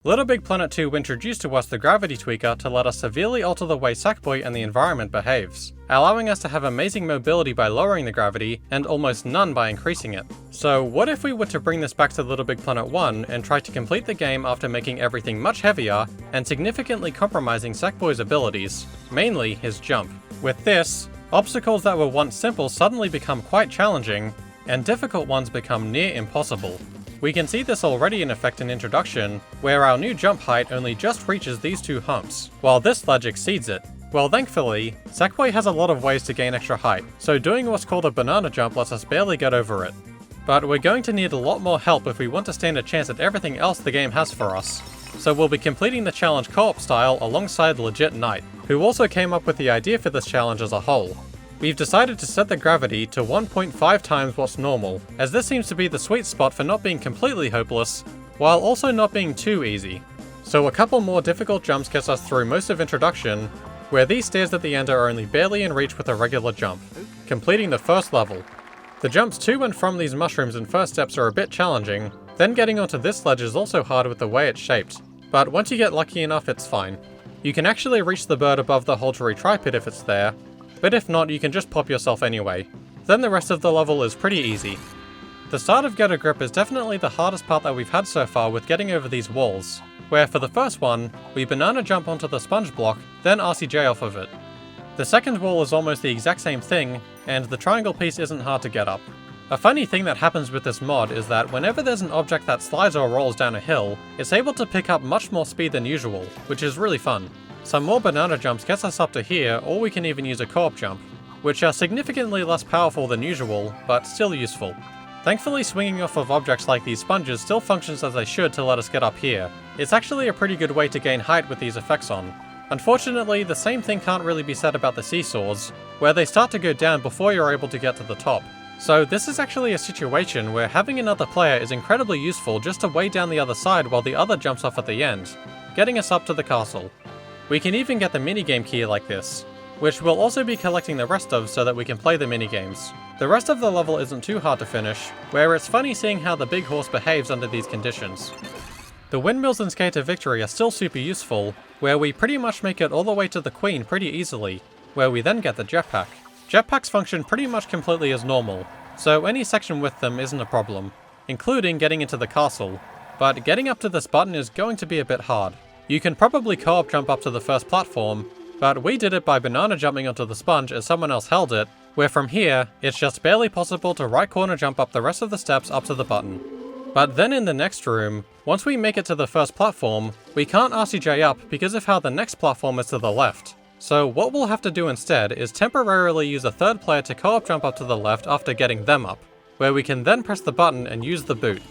Little Big Planet 2 introduced to us the gravity tweaker to let us severely alter the way Sackboy and the environment behaves, allowing us to have amazing mobility by lowering the gravity, and almost none by increasing it. So what if we were to bring this back to Little Big Planet 1 and try to complete the game after making everything much heavier and significantly compromising Sackboy's abilities, mainly his jump. With this, obstacles that were once simple suddenly become quite challenging, and difficult ones become near impossible. We can see this already in effect in Introduction, where our new jump height only just reaches these two humps, while this ledge exceeds it. Well, thankfully, Sackboy has a lot of ways to gain extra height, so doing what's called a banana jump lets us barely get over it. But we're going to need a lot more help if we want to stand a chance at everything else the game has for us. So we'll be completing the challenge co-op style alongside Legit Knight, who also came up with the idea for this challenge as a whole. We've decided to set the gravity to 1.5 times what's normal, as this seems to be the sweet spot for not being completely hopeless, while also not being too easy. So a couple more difficult jumps gets us through most of Introduction, where these stairs at the end are only barely in reach with a regular jump, completing the first level. The jumps to and from these mushrooms in first steps are a bit challenging, then getting onto this ledge is also hard with the way it's shaped, but once you get lucky enough it's fine. You can actually reach the bird above the Holtery Tripod if it's there, but if not, you can just pop yourself anyway. Then the rest of the level is pretty easy. The start of Get a Grip is definitely the hardest part that we've had so far with getting over these walls, where for the first one, we banana jump onto the sponge block, then RCJ off of it. The second wall is almost the exact same thing, and the triangle piece isn't hard to get up. A funny thing that happens with this mod is that whenever there's an object that slides or rolls down a hill, it's able to pick up much more speed than usual, which is really fun. Some more banana jumps gets us up to here, or we can even use a co-op jump, which are significantly less powerful than usual, but still useful. Thankfully, swinging off of objects like these sponges still functions as they should to let us get up here. It's actually a pretty good way to gain height with these effects on. Unfortunately, the same thing can't really be said about the seesaws, where they start to go down before you're able to get to the top. So this is actually a situation where having another player is incredibly useful just to weigh down the other side while the other jumps off at the end, getting us up to the castle. We can even get the minigame key like this, which we'll also be collecting the rest of so that we can play the minigames. The rest of the level isn't too hard to finish, where it's funny seeing how the big horse behaves under these conditions. The windmills in Skate to Victory are still super useful, where we pretty much make it all the way to the Queen pretty easily, where we then get the jetpack. Jetpacks function pretty much completely as normal, so any section with them isn't a problem, including getting into the castle, but getting up to this button is going to be a bit hard. You can probably co-op jump up to the first platform, but we did it by banana jumping onto the sponge as someone else held it, where from here, it's just barely possible to right corner jump up the rest of the steps up to the button. But then in the next room, once we make it to the first platform, we can't RCJ up because of how the next platform is to the left. So what we'll have to do instead is temporarily use a third player to co-op jump up to the left after getting them up, where we can then press the button and use the boot.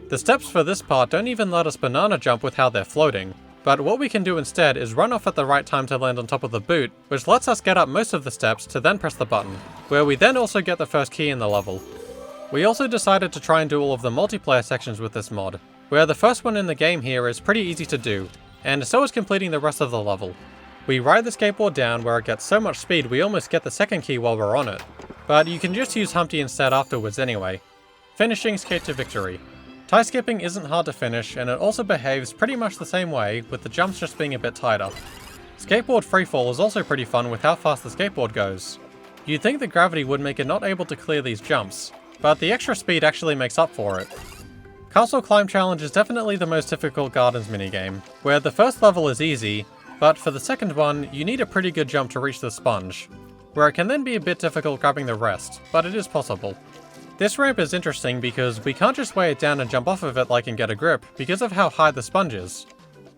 The steps for this part don't even let us banana jump with how they're floating. But what we can do instead is run off at the right time to land on top of the boot, which lets us get up most of the steps to then press the button, where we then also get the first key in the level. We also decided to try and do all of the multiplayer sections with this mod, where the first one in the game here is pretty easy to do, and so is completing the rest of the level. We ride the skateboard down where it gets so much speed we almost get the second key while we're on it, but you can just use Humpty instead afterwards anyway. Finishing Skate to Victory. Tie skipping isn't hard to finish, and it also behaves pretty much the same way, with the jumps just being a bit tighter. Skateboard freefall is also pretty fun with how fast the skateboard goes. You'd think that gravity would make it not able to clear these jumps, but the extra speed actually makes up for it. Castle Climb Challenge is definitely the most difficult Gardens minigame, where the first level is easy, but for the second one, you need a pretty good jump to reach the sponge, where it can then be a bit difficult grabbing the rest, but it is possible. This ramp is interesting because we can't just weigh it down and jump off of it like in Get a Grip because of how high the sponge is.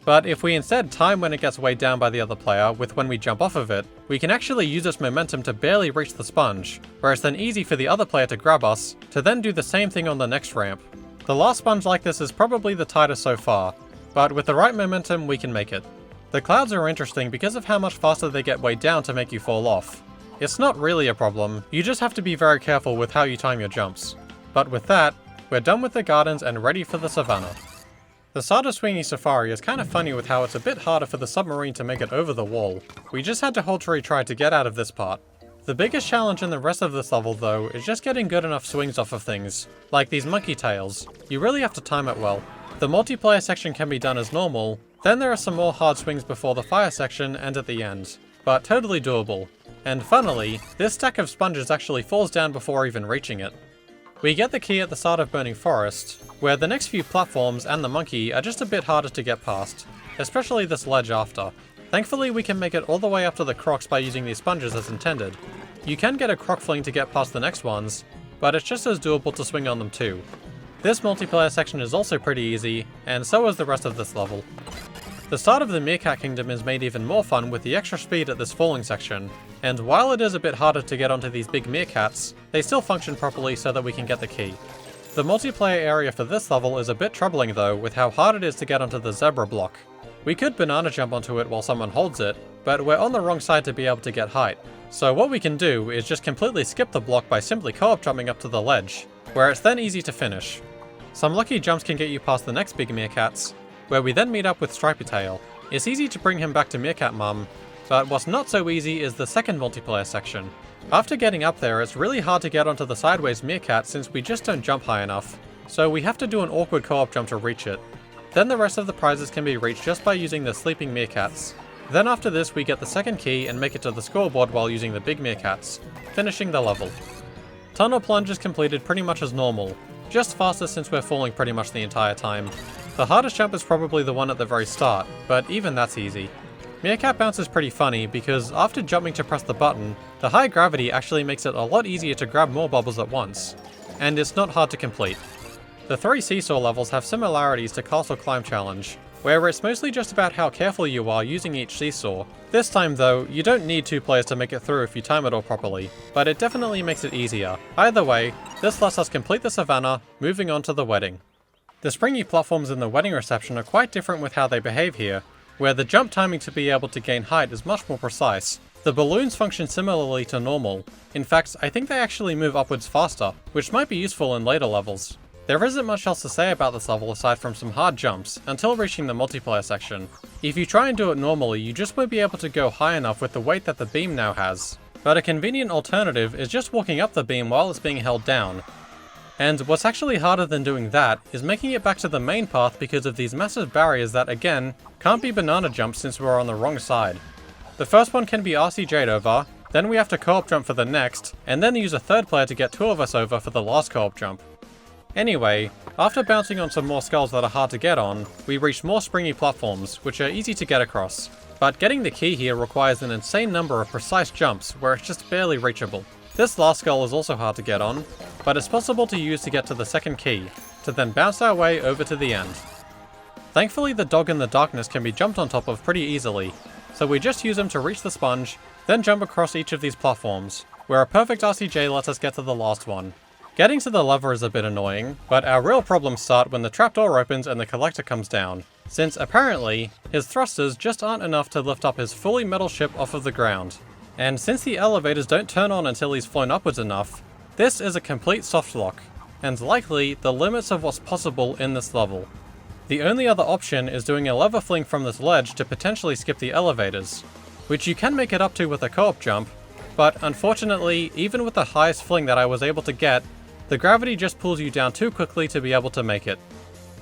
But if we instead time when it gets weighed down by the other player with when we jump off of it, we can actually use its momentum to barely reach the sponge, where it's then easy for the other player to grab us, to then do the same thing on the next ramp. The last sponge like this is probably the tightest so far, but with the right momentum we can make it. The clouds are interesting because of how much faster they get weighed down to make you fall off. It's not really a problem, you just have to be very careful with how you time your jumps. But with that, we're done with the gardens and ready for the savannah. The start of Swingy Safari is kind of funny with how it's a bit harder for the submarine to make it over the wall. We just had to hold try to get out of this part. The biggest challenge in the rest of this level though is just getting good enough swings off of things, like these monkey tails. You really have to time it well. The multiplayer section can be done as normal, then there are some more hard swings before the fire section and at the end, but totally doable. And funnily, this stack of sponges actually falls down before even reaching it. We get the key at the start of Burning Forest, where the next few platforms and the monkey are just a bit harder to get past, especially this ledge after. Thankfully we can make it all the way up to the crocs by using these sponges as intended. You can get a croc fling to get past the next ones, but it's just as doable to swing on them too. This multiplayer section is also pretty easy, and so is the rest of this level. The start of the Meerkat Kingdom is made even more fun with the extra speed at this falling section, and while it is a bit harder to get onto these big meerkats, they still function properly so that we can get the key. The multiplayer area for this level is a bit troubling though with how hard it is to get onto the zebra block. We could banana jump onto it while someone holds it, but we're on the wrong side to be able to get height. So what we can do is just completely skip the block by simply co-op jumping up to the ledge, where it's then easy to finish. Some lucky jumps can get you past the next big meerkats, where we then meet up with Stripy Tail. It's easy to bring him back to Meerkat Mum, but what's not so easy is the second multiplayer section. After getting up there, it's really hard to get onto the sideways meerkat since we just don't jump high enough, so we have to do an awkward co-op jump to reach it. Then the rest of the prizes can be reached just by using the sleeping meerkats. Then after this we get the second key and make it to the scoreboard while using the big meerkats, finishing the level. Tunnel plunge is completed pretty much as normal, just faster since we're falling pretty much the entire time. The hardest jump is probably the one at the very start, but even that's easy. Meerkat bounce is pretty funny because after jumping to press the button, the high gravity actually makes it a lot easier to grab more bubbles at once, and it's not hard to complete. The 3 seesaw levels have similarities to Castle Climb Challenge, where it's mostly just about how careful you are using each seesaw. This time though, you don't need 2 players to make it through if you time it all properly, but it definitely makes it easier. Either way, this lets us complete the Savannah, moving on to the wedding. The springy platforms in the wedding reception are quite different with how they behave here, where the jump timing to be able to gain height is much more precise. The balloons function similarly to normal. In fact, I think they actually move upwards faster, which might be useful in later levels. There isn't much else to say about this level aside from some hard jumps, until reaching the multiplayer section. If you try and do it normally, you just won't be able to go high enough with the weight that the beam now has. But a convenient alternative is just walking up the beam while it's being held down. And what's actually harder than doing that is making it back to the main path because of these massive barriers that, again, can't be banana jumps since we're on the wrong side. The first one can be RCJ'd over, then we have to co-op jump for the next, and then use a third player to get 2 of us over for the last co-op jump. Anyway, after bouncing on some more skulls that are hard to get on, we reach more springy platforms, which are easy to get across. But getting the key here requires an insane number of precise jumps where it's just barely reachable. This last skull is also hard to get on, but it's possible to use to get to the second key, to then bounce our way over to the end. Thankfully the dog in the darkness can be jumped on top of pretty easily, so we just use him to reach the sponge, then jump across each of these platforms, where a perfect RCJ lets us get to the last one. Getting to the lever is a bit annoying, but our real problems start when the trapdoor opens and the collector comes down, since apparently, his thrusters just aren't enough to lift up his fully metal ship off of the ground. And since the elevators don't turn on until he's flown upwards enough, this is a complete softlock, and likely the limits of what's possible in this level. The only other option is doing a lever fling from this ledge to potentially skip the elevators, which you can make it up to with a co-op jump, but unfortunately, even with the highest fling that I was able to get, the gravity just pulls you down too quickly to be able to make it,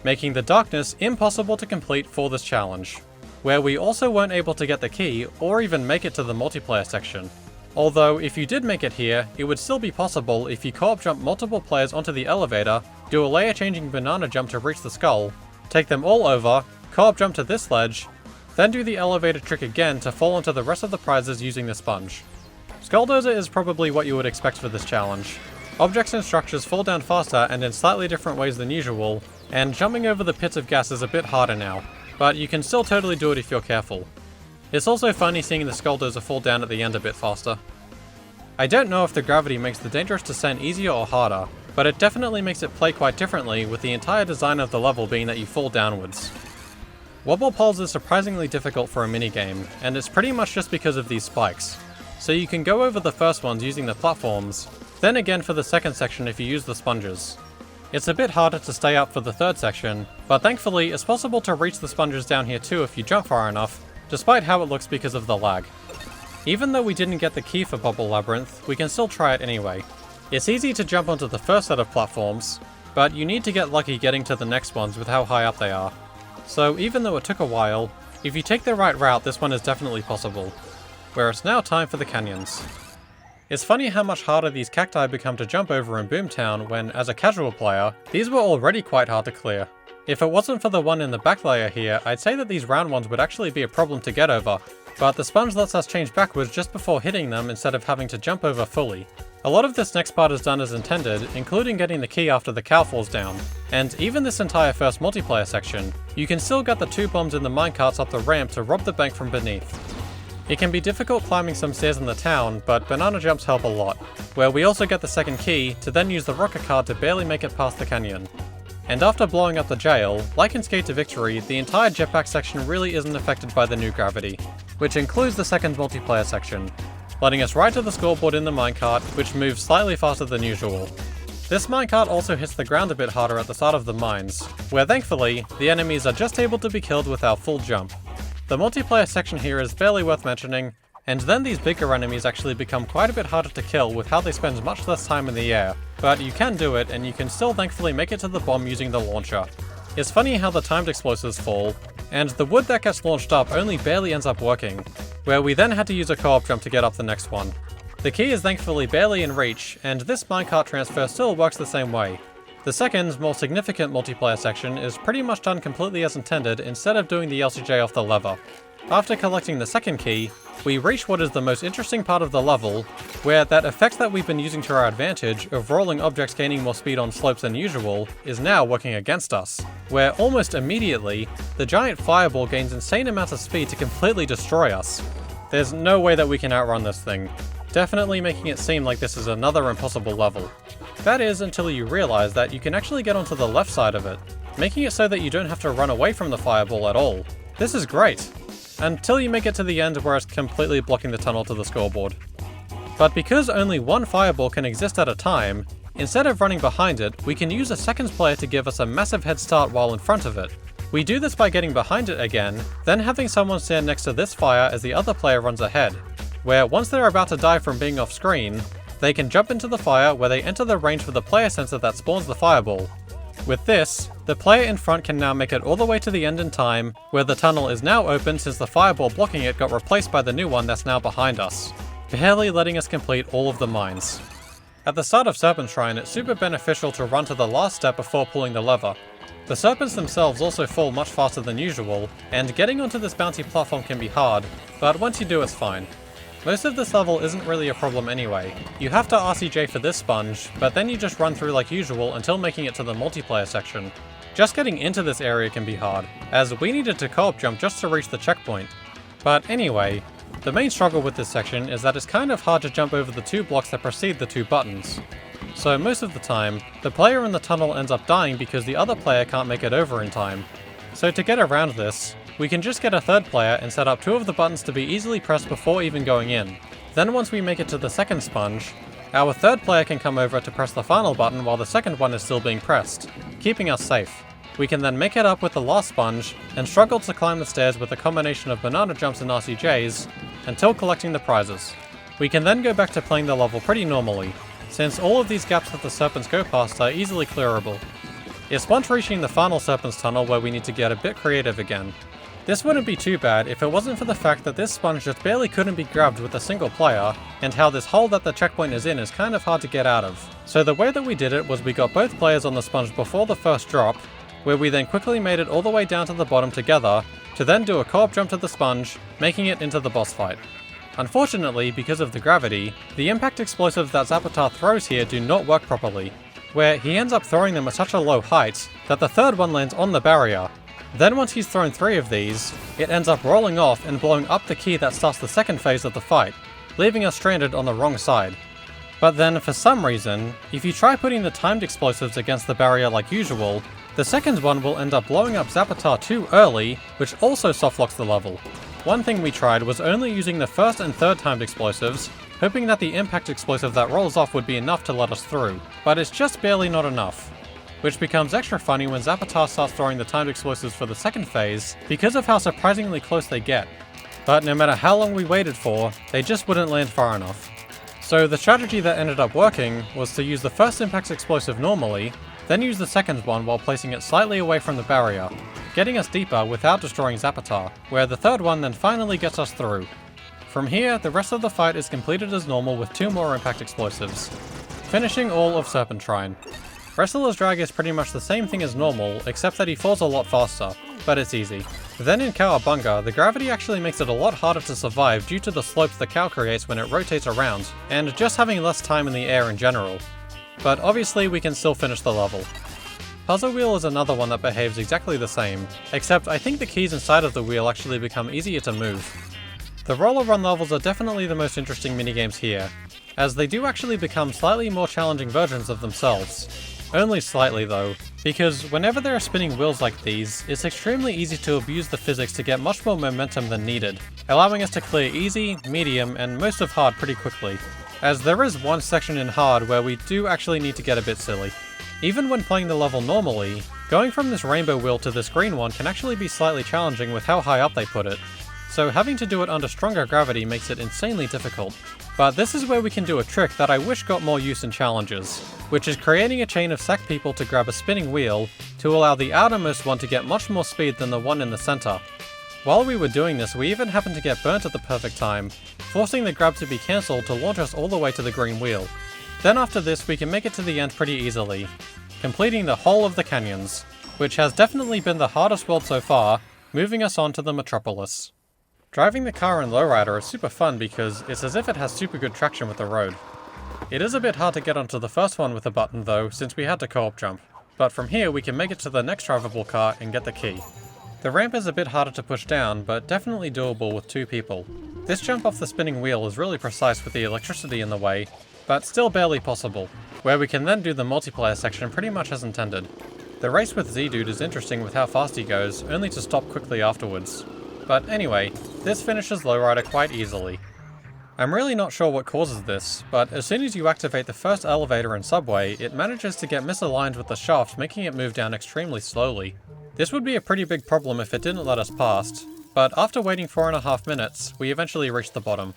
making the darkness impossible to complete for this challenge, where we also weren't able to get the key or even make it to the multiplayer section. Although if you did make it here, it would still be possible if you co-op jump multiple players onto the elevator, do a layer changing banana jump to reach the skull, take them all over, co-op jump to this ledge, then do the elevator trick again to fall onto the rest of the prizes using the sponge. Skulldozer is probably what you would expect for this challenge. Objects and structures fall down faster and in slightly different ways than usual, and jumping over the pits of gas is a bit harder now, but you can still totally do it if you're careful. It's also funny seeing the Skulldozer fall down at the end a bit faster. I don't know if the gravity makes the dangerous descent easier or harder, but it definitely makes it play quite differently with the entire design of the level being that you fall downwards. Wobble poles is surprisingly difficult for a minigame, and it's pretty much just because of these spikes. So you can go over the first ones using the platforms, then again for the second section if you use the sponges. It's a bit harder to stay up for the third section, but thankfully it's possible to reach the sponges down here too if you jump far enough, despite how it looks because of the lag. Even though we didn't get the key for Bubble Labyrinth, we can still try it anyway. It's easy to jump onto the first set of platforms, but you need to get lucky getting to the next ones with how high up they are. So even though it took a while, if you take the right route, this one is definitely possible. Where it's now time for the canyons. It's funny how much harder these cacti become to jump over in Boomtown when, as a casual player, these were already quite hard to clear. If it wasn't for the one in the back layer here, I'd say that these round ones would actually be a problem to get over, but the sponge lets us change backwards just before hitting them instead of having to jump over fully. A lot of this next part is done as intended, including getting the key after the cow falls down. And even this entire first multiplayer section, you can still get the 2 bombs in the minecarts up the ramp to rob the bank from beneath. It can be difficult climbing some stairs in the town, but banana jumps help a lot, where we also get the second key to then use the rocket card to barely make it past the canyon. And after blowing up the jail, like in Skate to Victory, the entire jetpack section really isn't affected by the new gravity, which includes the second multiplayer section, letting us right to the scoreboard in the minecart, which moves slightly faster than usual. This minecart also hits the ground a bit harder at the start of the mines, where thankfully, the enemies are just able to be killed with our full jump. The multiplayer section here is barely worth mentioning, and then these bigger enemies actually become quite a bit harder to kill with how they spend much less time in the air, but you can do it and you can still thankfully make it to the bomb using the launcher. It's funny how the timed explosives fall, and the wood that gets launched up only barely ends up working, where we then had to use a co-op jump to get up the next one. The key is thankfully barely in reach, and this minecart transfer still works the same way. The second, more significant multiplayer section is pretty much done completely as intended instead of doing the LCJ off the lever. After collecting the second key, we reach what is the most interesting part of the level, where that effect that we've been using to our advantage of rolling objects gaining more speed on slopes than usual is now working against us, where almost immediately, the giant fireball gains insane amounts of speed to completely destroy us. There's no way that we can outrun this thing, definitely making it seem like this is another impossible level. That is until you realize that you can actually get onto the left side of it, making it so that you don't have to run away from the fireball at all. This is great! Until you make it to the end where it's completely blocking the tunnel to the scoreboard. But because only one fireball can exist at a time, instead of running behind it, we can use a second player to give us a massive head start while in front of it. We do this by getting behind it again, then having someone stand next to this fire as the other player runs ahead, where once they're about to die from being off screen, they can jump into the fire where they enter the range for the player sensor that spawns the fireball. With this, the player in front can now make it all the way to the end in time, where the tunnel is now open since the fireball blocking it got replaced by the new one that's now behind us, barely letting us complete all of the mines. At the start of Serpent Shrine, it's super beneficial to run to the last step before pulling the lever. The serpents themselves also fall much faster than usual, and getting onto this bouncy platform can be hard, but once you do it's fine. Most of this level isn't really a problem anyway. You have to RCJ for this sponge, but then you just run through like usual until making it to the multiplayer section. Just getting into this area can be hard, as we needed to co-op jump just to reach the checkpoint. But anyway, the main struggle with this section is that it's kind of hard to jump over the 2 blocks that precede the 2 buttons. So most of the time, the player in the tunnel ends up dying because the other player can't make it over in time. So to get around this, we can just get a third player and set up 2 of the buttons to be easily pressed before even going in. Then once we make it to the second sponge, our third player can come over to press the final button while the second one is still being pressed, keeping us safe. We can then make it up with the last sponge, and struggle to climb the stairs with a combination of banana jumps and RCJs, until collecting the prizes. We can then go back to playing the level pretty normally, since all of these gaps that the serpents go past are easily clearable. It's once reaching the final serpent's tunnel where we need to get a bit creative again. This wouldn't be too bad if it wasn't for the fact that this sponge just barely couldn't be grabbed with a single player, and how this hole that the checkpoint is in is kind of hard to get out of. So the way that we did it was we got both players on the sponge before the first drop, where we then quickly made it all the way down to the bottom together, to then do a co-op jump to the sponge, making it into the boss fight. Unfortunately, because of the gravity, the impact explosives that Zappatar throws here do not work properly, where he ends up throwing them at such a low height that the third one lands on the barrier. Then once he's thrown 3 of these, it ends up rolling off and blowing up the key that starts the second phase of the fight, leaving us stranded on the wrong side. But then, for some reason, if you try putting the timed explosives against the barrier like usual, the second one will end up blowing up Zappatar too early, which also softlocks the level. One thing we tried was only using the first and third timed explosives, hoping that the impact explosive that rolls off would be enough to let us through, but it's just barely not enough. Which becomes extra funny when Zappatar starts throwing the timed explosives for the second phase, because of how surprisingly close they get. But no matter how long we waited for, they just wouldn't land far enough. So the strategy that ended up working was to use the first impact explosive normally, Then use the second one while placing it slightly away from the barrier, getting us deeper without destroying Zapatar, where the third one then finally gets us through. From here, the rest of the fight is completed as normal with 2 more impact explosives, finishing all of Serpentrine. Wrestler's Drag is pretty much the same thing as normal, except that he falls a lot faster, but it's easy. Then in Cowabunga, the gravity actually makes it a lot harder to survive due to the slopes the cow creates when it rotates around, and just having less time in the air in general. But obviously we can still finish the level. Puzzle Wheel is another one that behaves exactly the same, except I think the keys inside of the wheel actually become easier to move. The roller run levels are definitely the most interesting minigames here, as they do actually become slightly more challenging versions of themselves. Only slightly though, because whenever there are spinning wheels like these, it's extremely easy to abuse the physics to get much more momentum than needed, allowing us to clear easy, medium, and most of hard pretty quickly, as there is one section in hard where we do actually need to get a bit silly. Even when playing the level normally, going from this rainbow wheel to this green one can actually be slightly challenging with how high up they put it, so having to do it under stronger gravity makes it insanely difficult. But this is where we can do a trick that I wish got more use in challenges, which is creating a chain of sack people to grab a spinning wheel to allow the outermost one to get much more speed than the one in the center. While we were doing this, we even happened to get burnt at the perfect time, forcing the grab to be cancelled to launch us all the way to the green wheel. Then after this, we can make it to the end pretty easily, completing the whole of the canyons, which has definitely been the hardest world so far, moving us on to the Metropolis. Driving the car in Lowrider is super fun because it's as if it has super good traction with the road. It is a bit hard to get onto the first one with a button though, since we had to co-op jump, but from here we can make it to the next drivable car and get the key. The ramp is a bit harder to push down, but definitely doable with 2 people. This jump off the spinning wheel is really precise with the electricity in the way, but still barely possible, where we can then do the multiplayer section pretty much as intended. The race with Z-Dude is interesting with how fast he goes, only to stop quickly afterwards. But anyway, this finishes Lowrider quite easily. I'm really not sure what causes this, but as soon as you activate the first elevator in Subway, it manages to get misaligned with the shaft, making it move down extremely slowly. This would be a pretty big problem if it didn't let us past, but after waiting 4.5 minutes, we eventually reached the bottom.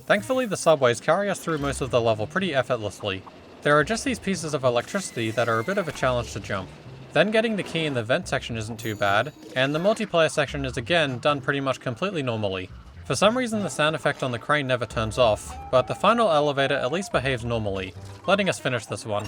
Thankfully the subways carry us through most of the level pretty effortlessly. There are just these pieces of electricity that are a bit of a challenge to jump. Then getting the key in the vent section isn't too bad, and the multiplayer section is again done pretty much completely normally. For some reason the sound effect on the crane never turns off, but the final elevator at least behaves normally, letting us finish this one.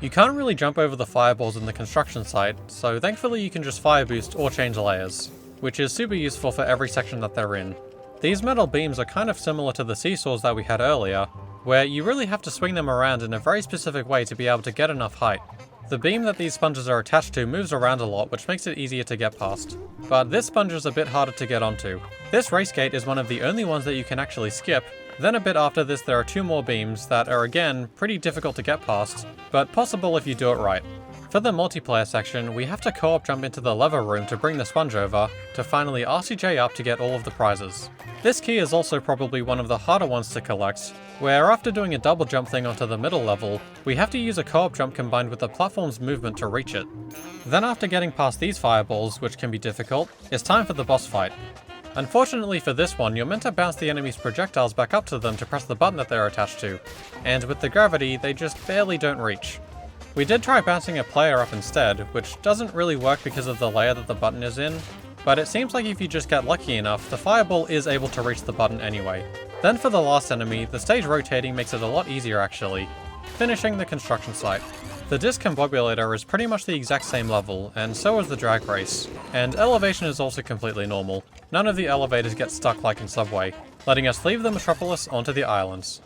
You can't really jump over the fireballs in the construction site, so thankfully you can just fire boost or change layers, which is super useful for every section that they're in. These metal beams are kind of similar to the seesaws that we had earlier, where you really have to swing them around in a very specific way to be able to get enough height. The beam that these sponges are attached to moves around a lot, which makes it easier to get past. But this sponge is a bit harder to get onto. This race gate is one of the only ones that you can actually skip. Then a bit after this there are 2 more beams that are again pretty difficult to get past, but possible if you do it right. For the multiplayer section, we have to co-op jump into the lever room to bring the sponge over, to finally RCJ up to get all of the prizes. This key is also probably one of the harder ones to collect, where after doing a double jump thing onto the middle level, we have to use a co-op jump combined with the platform's movement to reach it. Then after getting past these fireballs, which can be difficult, it's time for the boss fight. Unfortunately for this one, you're meant to bounce the enemy's projectiles back up to them to press the button that they're attached to, and with the gravity, they just barely don't reach. We did try bouncing a player up instead, which doesn't really work because of the layer that the button is in, but it seems like if you just get lucky enough, the fireball is able to reach the button anyway. Then for the last enemy, the stage rotating makes it a lot easier actually, finishing the construction site. The discombobulator is pretty much the exact same level, and so is the drag race, and elevation is also completely normal. None of the elevators get stuck like in Subway, letting us leave the Metropolis onto the islands.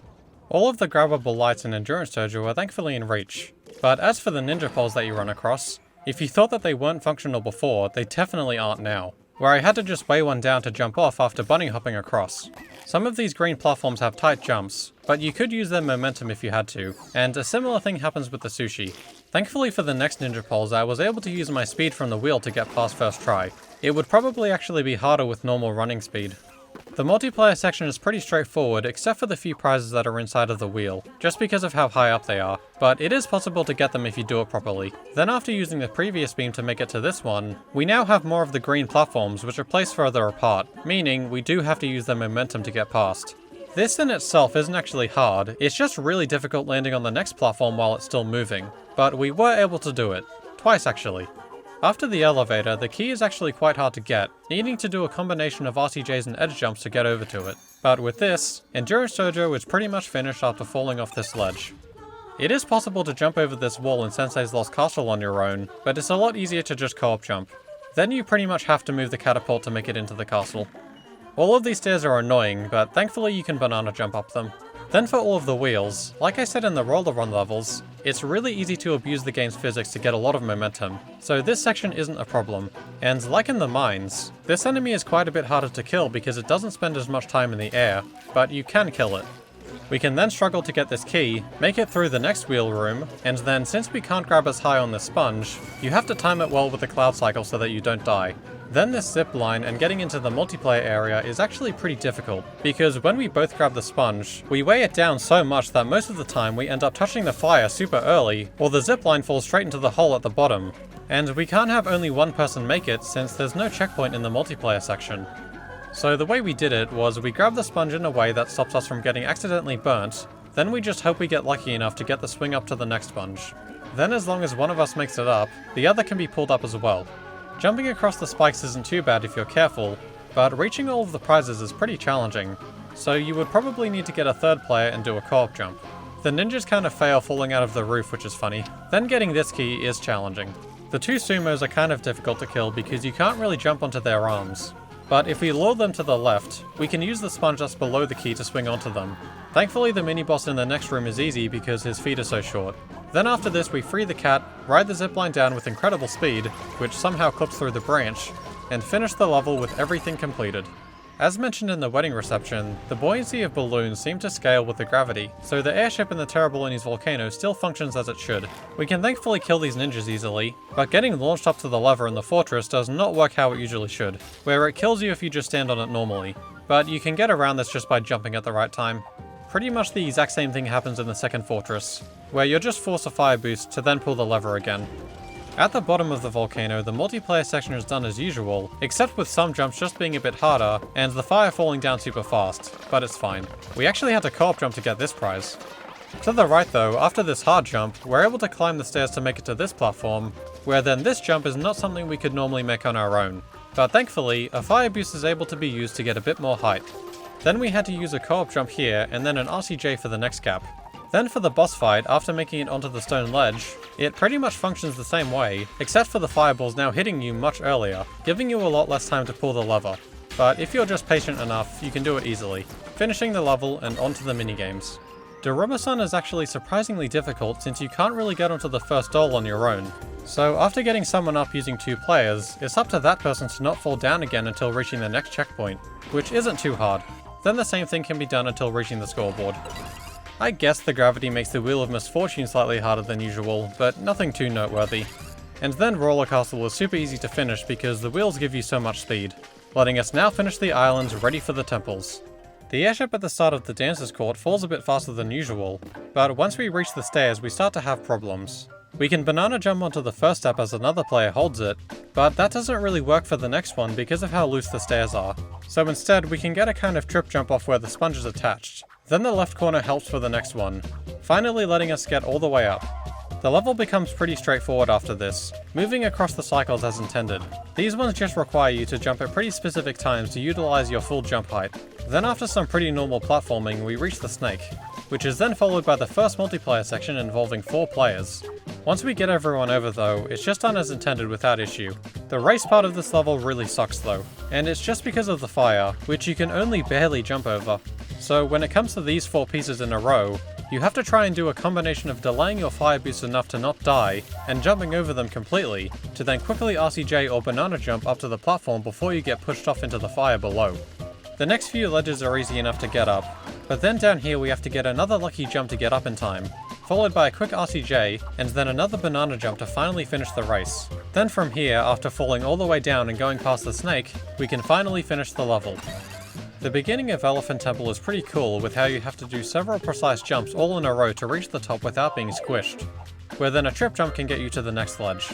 All of the grabbable lights in Endurance Dojo are thankfully in reach, but as for the ninja poles that you run across, if you thought that they weren't functional before, they definitely aren't now, where I had to just weigh one down to jump off after bunny hopping across. Some of these green platforms have tight jumps, but you could use their momentum if you had to, and a similar thing happens with the sushi. Thankfully for the next ninja poles, I was able to use my speed from the wheel to get past first try. It would probably actually be harder with normal running speed. The multiplayer section is pretty straightforward except for the few prizes that are inside of the wheel, just because of how high up they are, but it is possible to get them if you do it properly. Then after using the previous beam to make it to this one, we now have more of the green platforms which are placed further apart, meaning we do have to use their momentum to get past. This in itself isn't actually hard, it's just really difficult landing on the next platform while it's still moving. but we were able to do it. Twice actually. After the elevator, the key is actually quite hard to get, needing to do a combination of RCJs and edge jumps to get over to it. But with this, Endurance Dojo is pretty much finished after falling off this ledge. It is possible to jump over this wall in Sensei's Lost Castle on your own, but it's a lot easier to just co-op jump. Then you pretty much have to move the catapult to make it into the castle. All of these stairs are annoying, but thankfully you can banana jump up them. Then for all of the wheels, like I said in the roller run levels, it's really easy to abuse the game's physics to get a lot of momentum, so this section isn't a problem. And like in the mines, this enemy is quite a bit harder to kill because it doesn't spend as much time in the air, but you can kill it. We can then struggle to get this key, make it through the next wheel room, and then since we can't grab as high on this sponge, you have to time it well with the cloud cycle so that you don't die. Then this zip line and getting into the multiplayer area is actually pretty difficult, because when we both grab the sponge, we weigh it down so much that most of the time we end up touching the fire super early, or the zip line falls straight into the hole at the bottom. And we can't have only one person make it since there's no checkpoint in the multiplayer section. So the way we did it was we grab the sponge in a way that stops us from getting accidentally burnt, then we just hope we get lucky enough to get the swing up to the next sponge. Then as long as one of us makes it up, the other can be pulled up as well. Jumping across the spikes isn't too bad if you're careful, but reaching all of the prizes is pretty challenging, so you would probably need to get a third player and do a co-op jump. The ninjas kind of fail falling out of the roof, which is funny. Then getting this key is challenging. The two sumos are kind of difficult to kill because you can't really jump onto their arms. But if we lure them to the left, we can use the sponge that's below the key to swing onto them. Thankfully the mini-boss in the next room is easy because his feet are so short. Then after this we free the cat, ride the zipline down with incredible speed, which somehow clips through the branch, and finish the level with everything completed. As mentioned in the wedding reception, the buoyancy of balloons seem to scale with the gravity, so the airship in the Terrible volcano still functions as it should. We can thankfully kill these ninjas easily, but getting launched up to the lever in the fortress does not work how it usually should, where it kills you if you just stand on it normally. But you can get around this just by jumping at the right time. Pretty much the exact same thing happens in the second fortress, where you're just forced a fire boost to then pull the lever again. At the bottom of the volcano, the multiplayer section is done as usual, except with some jumps just being a bit harder, and the fire falling down super fast, but it's fine. We actually had to co-op jump to get this prize. To the right though, after this hard jump, we're able to climb the stairs to make it to this platform, where then this jump is not something we could normally make on our own. But thankfully, a fire boost is able to be used to get a bit more height. Then we had to use a co-op jump here, and then an RCJ for the next gap. Then for the boss fight, after making it onto the stone ledge, it pretty much functions the same way, except for the fireballs now hitting you much earlier, giving you a lot less time to pull the lever. But if you're just patient enough, you can do it easily, finishing the level and onto the minigames. Daruma-san is actually surprisingly difficult since you can't really get onto the first doll on your own. So after getting someone up using 2 players, it's up to that person to not fall down again until reaching the next checkpoint, which isn't too hard. Then the same thing can be done until reaching the scoreboard. I guess the gravity makes the Wheel of Misfortune slightly harder than usual, but nothing too noteworthy. And then Roller Castle is super easy to finish because the wheels give you so much speed, letting us now finish the islands ready for the temples. The airship at the start of the Dancer's Court falls a bit faster than usual, but once we reach the stairs we start to have problems. We can banana jump onto the first step as another player holds it, but that doesn't really work for the next one because of how loose the stairs are. So instead we can get a kind of trip jump off where the sponge is attached. Then the left corner helps for the next one, finally letting us get all the way up. The level becomes pretty straightforward after this, moving across the cycles as intended. These ones just require you to jump at pretty specific times to utilize your full jump height. Then after some pretty normal platforming, we reach the snake, which is then followed by the first multiplayer section involving 4 players. Once we get everyone over though, it's just done as intended without issue. The race part of this level really sucks though, and it's just because of the fire, which you can only barely jump over. So when it comes to these 4 pieces in a row, you have to try and do a combination of delaying your fire boost enough to not die, and jumping over them completely, to then quickly RCJ or banana jump up to the platform before you get pushed off into the fire below. The next few ledges are easy enough to get up, but then down here we have to get another lucky jump to get up in time, followed by a quick RCJ, and then another banana jump to finally finish the race. Then from here, after falling all the way down and going past the snake, we can finally finish the level. The beginning of Elephant Temple is pretty cool with how you have to do several precise jumps all in a row to reach the top without being squished, where then a trip jump can get you to the next ledge.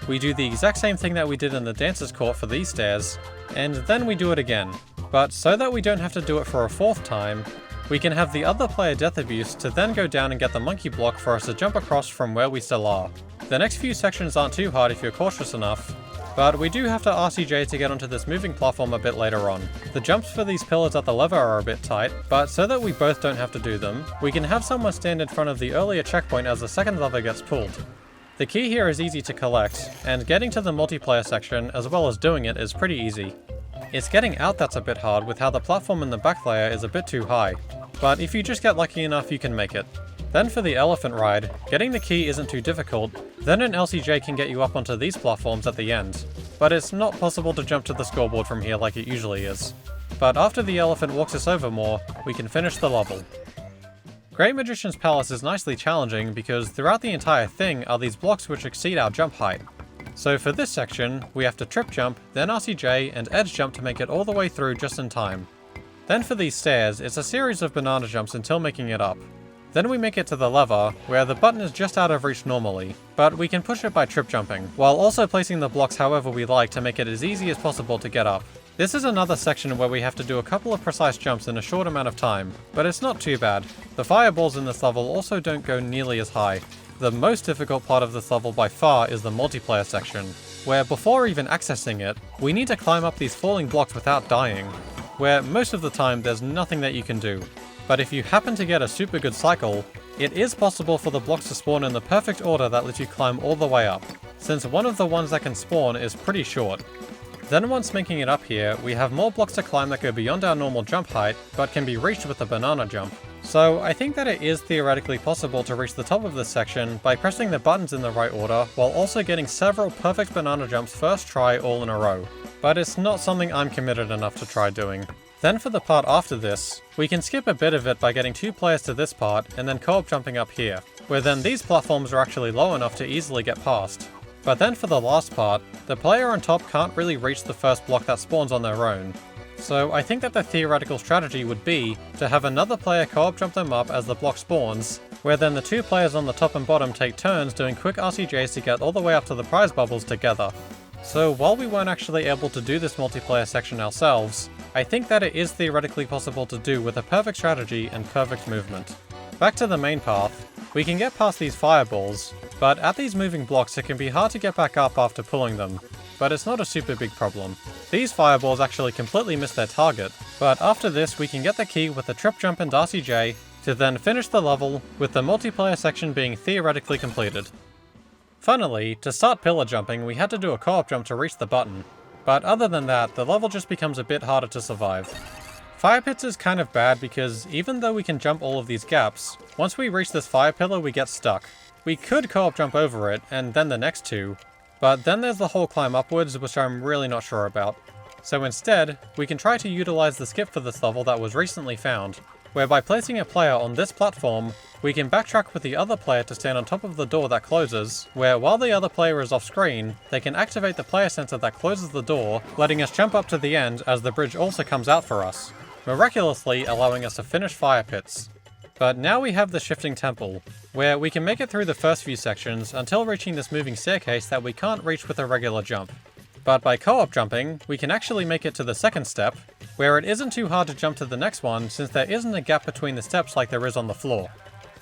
We do the exact same thing that we did in the Dancer's Court for these stairs, and then we do it again. But so that we don't have to do it for a 4th time, we can have the other player death abuse to then go down and get the monkey block for us to jump across from where we still are. The next few sections aren't too hard if you're cautious enough, but we do have to RCJ to get onto this moving platform a bit later on. The jumps for these pillars at the lever are a bit tight, but so that we both don't have to do them, we can have someone stand in front of the earlier checkpoint as the second lever gets pulled. The key here is easy to collect, and getting to the multiplayer section as well as doing it is pretty easy. It's getting out that's a bit hard with how the platform in the back layer is a bit too high, but if you just get lucky enough you can make it. Then for the elephant ride, getting the key isn't too difficult, then an LCJ can get you up onto these platforms at the end, but it's not possible to jump to the scoreboard from here like it usually is. But after the elephant walks us over more, we can finish the level. Great Magician's Palace is nicely challenging because throughout the entire thing are these blocks which exceed our jump height. So for this section, we have to trip jump, then RCJ and edge jump to make it all the way through just in time. Then for these stairs, it's a series of banana jumps until making it up. Then we make it to the lever, where the button is just out of reach normally, but we can push it by trip jumping, while also placing the blocks however we like to make it as easy as possible to get up. This is another section where we have to do a couple of precise jumps in a short amount of time, but it's not too bad. The fireballs in this level also don't go nearly as high. The most difficult part of this level by far is the multiplayer section, where before even accessing it, we need to climb up these falling blocks without dying, where most of the time there's nothing that you can do. But if you happen to get a super good cycle, it is possible for the blocks to spawn in the perfect order that lets you climb all the way up, since one of the ones that can spawn is pretty short. Then once making it up here, we have more blocks to climb that go beyond our normal jump height, but can be reached with a banana jump. So I think that it is theoretically possible to reach the top of this section by pressing the buttons in the right order, while also getting several perfect banana jumps first try all in a row. But it's not something I'm committed enough to try doing. Then for the part after this, we can skip a bit of it by getting 2 players to this part and then co-op jumping up here, where then these platforms are actually low enough to easily get past. But then for the last part, the player on top can't really reach the first block that spawns on their own. So I think that the theoretical strategy would be to have another player co-op jump them up as the block spawns, where then the 2 players on the top and bottom take turns doing quick RCJs to get all the way up to the prize bubbles together. So while we weren't actually able to do this multiplayer section ourselves, I think that it is theoretically possible to do with a perfect strategy and perfect movement. Back to the main path, we can get past these fireballs, but at these moving blocks it can be hard to get back up after pulling them, but it's not a super big problem. These fireballs actually completely miss their target, but after this we can get the key with a trip jump and RCJ to then finish the level with the multiplayer section being theoretically completed. Finally, to start pillar jumping, we had to do a co-op jump to reach the button, but other than that, the level just becomes a bit harder to survive. Fire pits is kind of bad because even though we can jump all of these gaps, once we reach this fire pillar we get stuck. We could co-op jump over it, and then the next 2, but then there's the whole climb upwards which I'm really not sure about. So instead, we can try to utilize the skip for this level that was recently found, where by placing a player on this platform, we can backtrack with the other player to stand on top of the door that closes, where while the other player is off screen, they can activate the player sensor that closes the door, letting us jump up to the end as the bridge also comes out for us, miraculously allowing us to finish fire pits. But now we have the shifting temple, where we can make it through the first few sections until reaching this moving staircase that we can't reach with a regular jump. But by co-op jumping, we can actually make it to the second step, where it isn't too hard to jump to the next one since there isn't a gap between the steps like there is on the floor.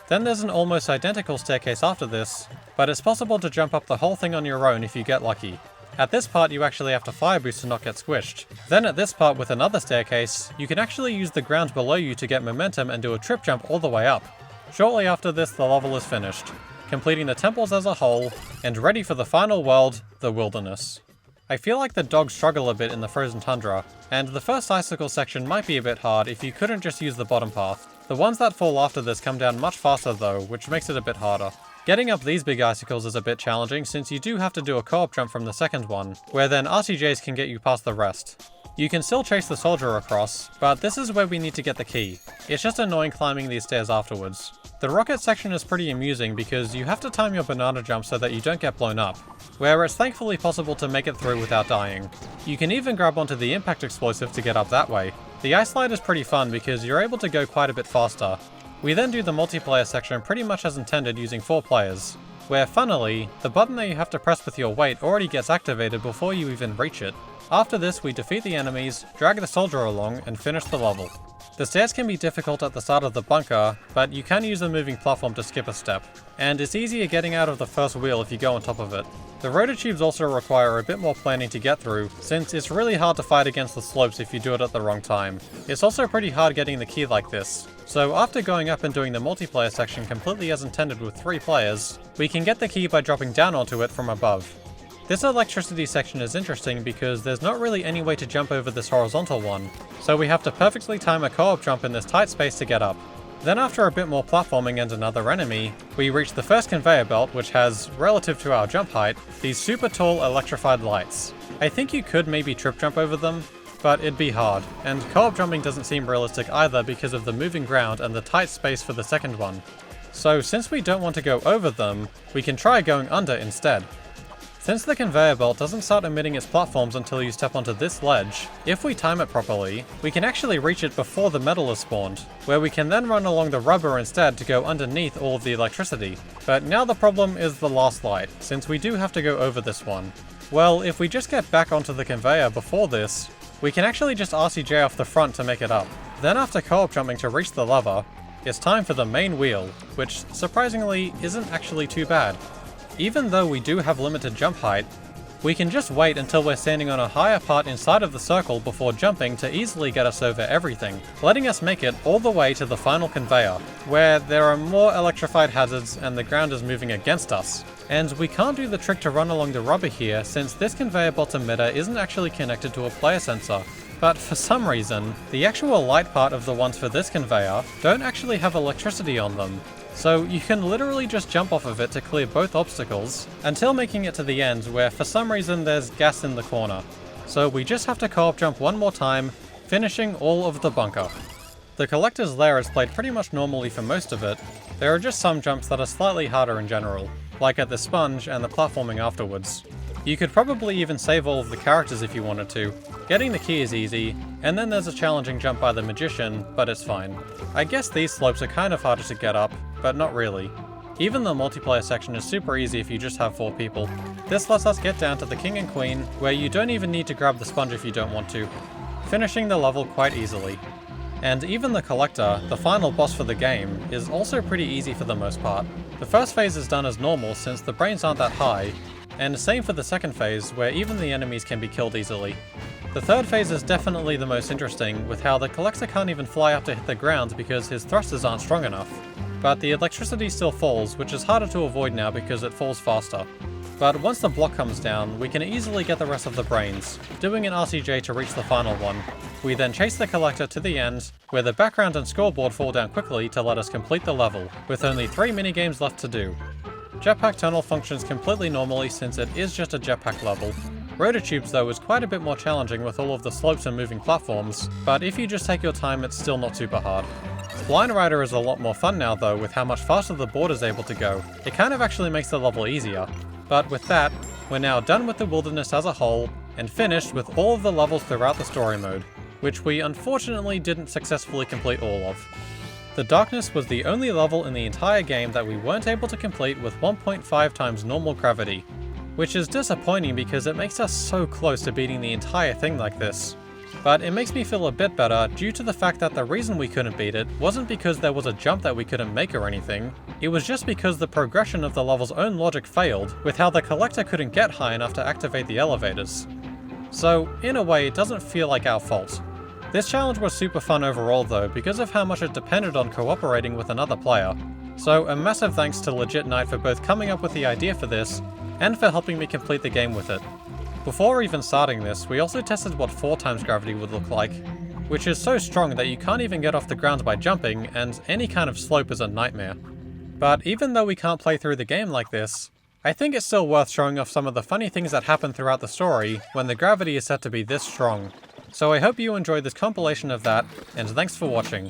Then there's an almost identical staircase after this, but it's possible to jump up the whole thing on your own if you get lucky. At this part you actually have to fire boost to not get squished. Then at this part with another staircase, you can actually use the ground below you to get momentum and do a trip jump all the way up. Shortly after this the level is finished, completing the temples as a whole, and ready for the final world, the wilderness. I feel like the dogs struggle a bit in the frozen tundra, and the first icicle section might be a bit hard if you couldn't just use the bottom path. The ones that fall after this come down much faster though, which makes it a bit harder. Getting up these big icicles is a bit challenging since you do have to do a co-op jump from the second one, where then RCJs can get you past the rest. You can still chase the soldier across, but this is where we need to get the key. It's just annoying climbing these stairs afterwards. The rocket section is pretty amusing because you have to time your banana jump so that you don't get blown up, where it's thankfully possible to make it through without dying. You can even grab onto the impact explosive to get up that way. The ice slide is pretty fun because you're able to go quite a bit faster. We then do the multiplayer section pretty much as intended using 4 players, where funnily, the button that you have to press with your weight already gets activated before you even reach it. After this we defeat the enemies, drag the soldier along, and finish the level. The stairs can be difficult at the start of the bunker, but you can use the moving platform to skip a step, and it's easier getting out of the first wheel if you go on top of it. The rotor tubes also require a bit more planning to get through, since it's really hard to fight against the slopes if you do it at the wrong time. It's also pretty hard getting the key like this, so after going up and doing the multiplayer section completely as intended with 3 players, we can get the key by dropping down onto it from above. This electricity section is interesting because there's not really any way to jump over this horizontal one, so we have to perfectly time a co-op jump in this tight space to get up. Then after a bit more platforming and another enemy, we reach the first conveyor belt, which has, relative to our jump height, these super tall electrified lights. I think you could maybe trip jump over them, but it'd be hard, and co-op jumping doesn't seem realistic either because of the moving ground and the tight space for the second one. So since we don't want to go over them, we can try going under instead. Since the conveyor belt doesn't start emitting its platforms until you step onto this ledge, if we time it properly, we can actually reach it before the metal is spawned, where we can then run along the rubber instead to go underneath all of the electricity. But now the problem is the last light, since we do have to go over this one. Well, if we just get back onto the conveyor before this, we can actually just RCJ off the front to make it up. Then after co-op jumping to reach the lever, it's time for the main wheel, which surprisingly isn't actually too bad. Even though we do have limited jump height, we can just wait until we're standing on a higher part inside of the circle before jumping to easily get us over everything, letting us make it all the way to the final conveyor, where there are more electrified hazards and the ground is moving against us. And we can't do the trick to run along the rubber here since this conveyor belt emitter isn't actually connected to a player sensor. But for some reason, the actual light part of the ones for this conveyor don't actually have electricity on them. So you can literally just jump off of it to clear both obstacles, until making it to the end where for some reason there's gas in the corner. So we just have to co-op jump one more time, finishing all of the bunker. The collector's lair is played pretty much normally for most of it. There are just some jumps that are slightly harder in general, like at the sponge and the platforming afterwards. You could probably even save all of the characters if you wanted to. Getting the key is easy, and then there's a challenging jump by the magician, but it's fine. I guess these slopes are kind of harder to get up, but not really. Even the multiplayer section is super easy if you just have 4 people. This lets us get down to the king and queen, where you don't even need to grab the sponge if you don't want to, finishing the level quite easily. And even the collector, the final boss for the game, is also pretty easy for the most part. The first phase is done as normal since the brains aren't that high, and same for the second phase, where even the enemies can be killed easily. The third phase is definitely the most interesting, with how the collector can't even fly up to hit the ground because his thrusters aren't strong enough. But the electricity still falls, which is harder to avoid now because it falls faster. But once the block comes down, we can easily get the rest of the brains, doing an RCJ to reach the final one. We then chase the collector to the end, where the background and scoreboard fall down quickly to let us complete the level, with only 3 minigames left to do. Jetpack Tunnel functions completely normally since it is just a jetpack level. Rotor Tubes though is quite a bit more challenging with all of the slopes and moving platforms, but if you just take your time it's still not super hard. Blind Rider is a lot more fun now though with how much faster the board is able to go. It kind of actually makes the level easier. But with that, we're now done with the wilderness as a whole, and finished with all of the levels throughout the story mode, which we unfortunately didn't successfully complete all of. The Darkness was the only level in the entire game that we weren't able to complete with 1.5 times normal gravity, which is disappointing because it makes us so close to beating the entire thing like this. But it makes me feel a bit better due to the fact that the reason we couldn't beat it wasn't because there was a jump that we couldn't make or anything, it was just because the progression of the level's own logic failed with how the collector couldn't get high enough to activate the elevators. So, in a way, it doesn't feel like our fault. This challenge was super fun overall though because of how much it depended on cooperating with another player. So a massive thanks to Legit Knight for both coming up with the idea for this and for helping me complete the game with it. Before even starting this, we also tested what 4 times gravity would look like, which is so strong that you can't even get off the ground by jumping, and any kind of slope is a nightmare. But even though we can't play through the game like this, I think it's still worth showing off some of the funny things that happen throughout the story when the gravity is set to be this strong. So I hope you enjoyed this compilation of that, and thanks for watching.